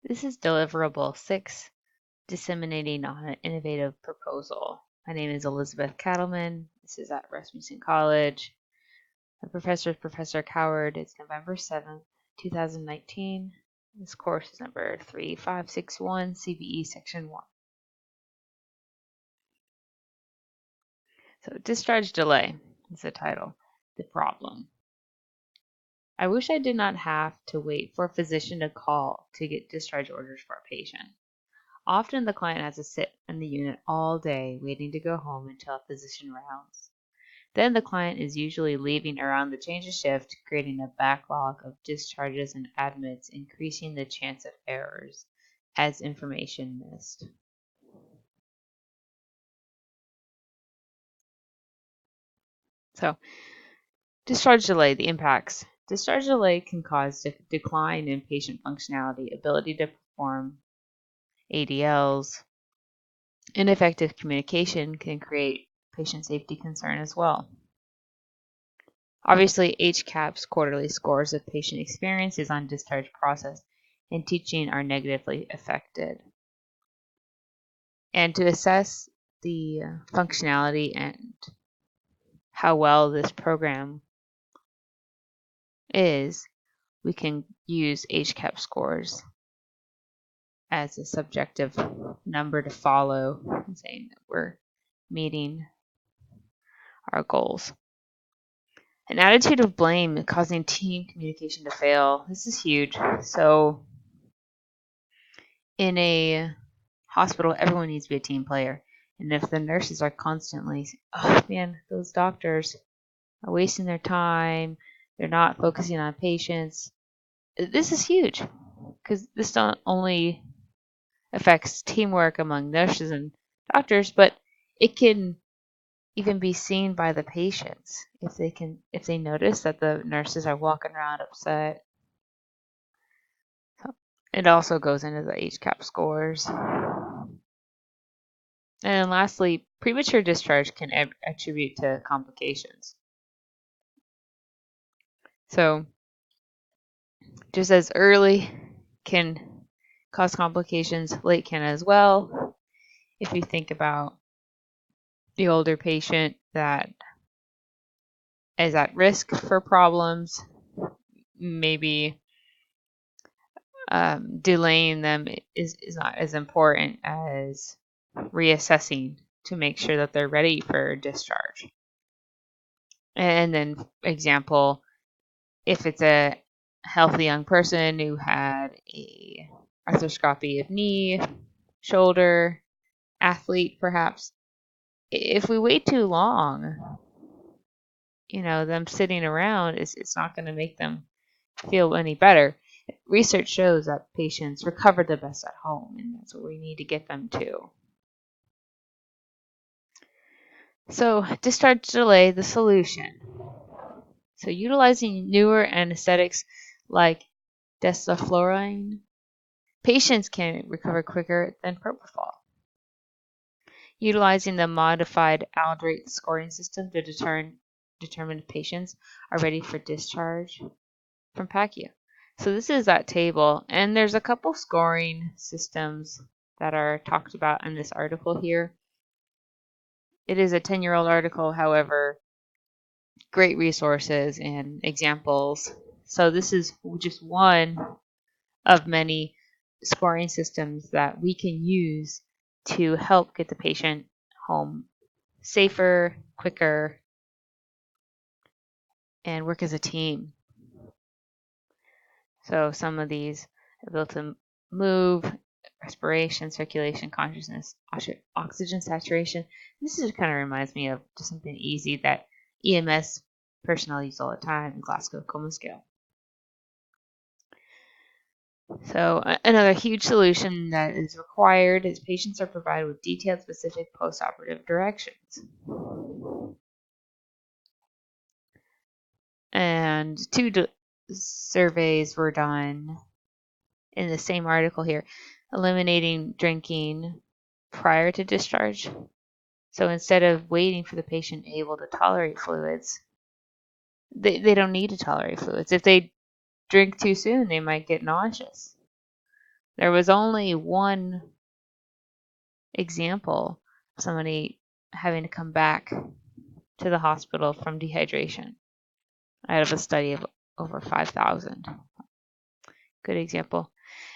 This is deliverable 6, disseminating on an innovative proposal. My name is Elizabeth Cattleman. This is at Rasmussen College. My professor is Professor Coward. It's November 7th, 2019. This course is number 3561, CBE Section 1. So, discharge delay is the title. The problem. I wish I did not have to wait for a physician to call to get discharge orders for a patient. Often the client has to sit in the unit all day waiting to go home until a physician rounds. Then the client is usually leaving around the change of shift, creating a backlog of discharges and admits, increasing the chance of errors as information missed. So, discharge delay, the impacts. Discharge delay can cause decline in patient functionality, ability to perform ADLs. Ineffective communication can create patient safety concern as well. Obviously, HCAP's quarterly scores of patient experiences on discharge process and teaching are negatively affected. And to assess the functionality and how well this program is, we can use HCAP scores as a subjective number to follow, saying that we're meeting our goals. An attitude of blame causing team communication to fail. This is huge. So in a hospital, everyone needs to be a team player. And if the nurses are constantly, oh man, those doctors are wasting their time, they're not focusing on patients, this is huge because this not only affects teamwork among nurses and doctors, but it can even be seen by the patients if they notice that the nurses are walking around upset. So it also goes into the HCAP scores. And lastly, premature discharge can attribute to complications. So just as early can cause complications, late can as well. If you think about the older patient that is at risk for problems, maybe delaying them is not as important as reassessing to make sure that they're ready for discharge. And then, example, if it's a healthy young person who had a arthroscopy of knee, shoulder, athlete perhaps, if we wait too long, them sitting around it's not going to make them feel any better. Research shows that patients recover the best at home, and that's what we need to get them to. So, discharge delay, the solution. So, utilizing newer anesthetics like desflurane, patients can recover quicker than propofol. Utilizing the modified Aldrate scoring system to determine if patients are ready for discharge from PACU. So this is that table, and there's a couple scoring systems that are talked about in this article here. It is a 10-year-old article, however, great resources and examples. So this is just one of many scoring systems that we can use to help get the patient home safer, quicker, and work as a team. So some of these are built to move, respiration, circulation, consciousness, oxygen saturation. This just kind of reminds me of just something easy that EMS personnel use all the time, Glasgow Coma Scale. So another huge solution that is required is patients are provided with detailed, specific postoperative directions. And two surveys were done in the same article here, eliminating drinking prior to discharge. So instead of waiting for the patient able to tolerate fluids, they don't need to tolerate fluids. If they drink too soon, they might get nauseous. There was only one example of somebody having to come back to the hospital from dehydration out of a study of over 5,000. Good example.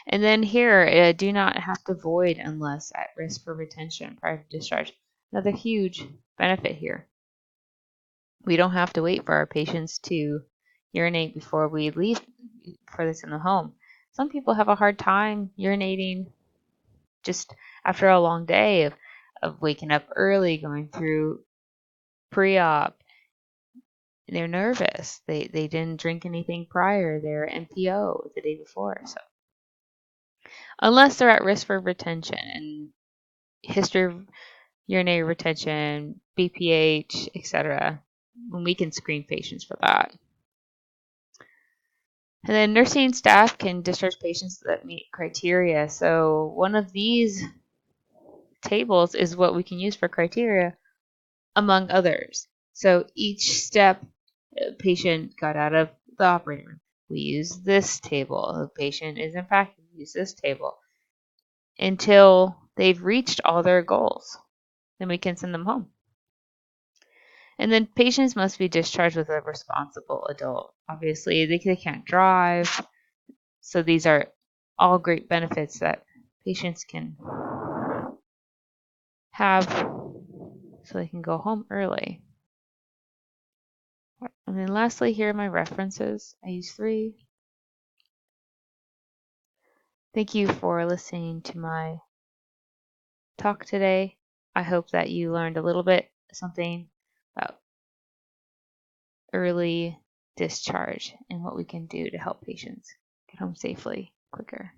And then here, do not have to void unless at risk for retention prior to discharge. Another huge benefit here. We don't have to wait for our patients to urinate before we leave for this in the home. Some people have a hard time urinating just after a long day of waking up early, going through pre-op. They're nervous. They didn't drink anything prior. They're NPO the day before. So unless they're at risk for retention and history of urinary retention, BPH, etc., we can screen patients for that. And then nursing staff can discharge patients that meet criteria. So one of these tables is what we can use for criteria, among others. So each step, a patient got out of the operating room. We use this table. The patient is impacted. We use this table until they've reached all their goals. Then we can send them home. And then patients must be discharged with a responsible adult. Obviously, they can't drive. So these are all great benefits that patients can have so they can go home early. And then lastly, here are my references. I use 3. Thank you for listening to my talk today. I hope that you learned a little bit something about early discharge and what we can do to help patients get home safely quicker.